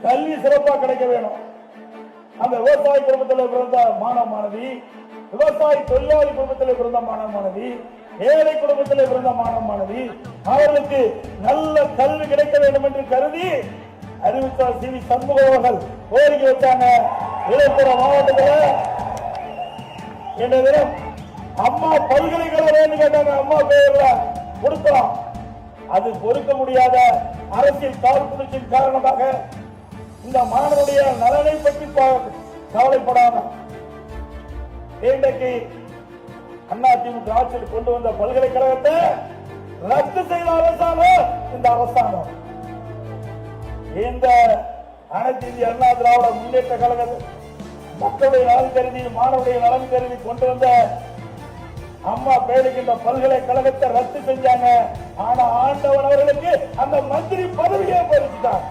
கல்வி சிறப்பா கிடைக்க வேணும். அந்த விவசாய குடும்பத்தில் பிறந்த மாணவ மாணவி, விவசாய தொழிலாளி குடும்பத்தில் பிறந்த மாணவ மாணவி, ஏழை குடும்பத்தில் பிறந்த மாணவ மாணவி, அவர்களுக்கு நல்ல கல்வி கிடைக்க வேண்டும் என்று கருதி அறிவித்தார் சி வி சண்முகம் அவர்கள் கோரிக்கை வச்சாங்க. விழுப்புரம் மாவட்டத்தில் என்ற தினம் அம்மா பல்கலைக்கழகம் கேட்டாங்க. அம்மா பெயர்ல கொடுத்தோம். அது பொறுக்க முடியாத அரசியல் காழ்ப்புணர்ச்சியின் காரணமாக இந்த மாணவனுடைய நலனை பற்றி கவலைப்படாம இன்றைக்கு அதிமுக ஆட்சியில் கொண்டு வந்த பல்கலைக்கழகத்தை ரத்து செய்த அரசாங்கம் இந்த அரசாங்கம். இந்த அனைத்து இந்திய அண்ணா திராவிட முன்னேற்ற கழகம் மக்களுடைய நலன் கருதி, மாணவருடைய நலன் கருதி கொண்டு வந்த அம்மா பெயருக்கின்ற பல்கலைக்கழகத்தை ரத்து செஞ்சாங்க. ஆனா ஆண்டவன் அவர்களுக்கு அந்த மந்திரி பதவியை பறிச்சுட்டாங்க.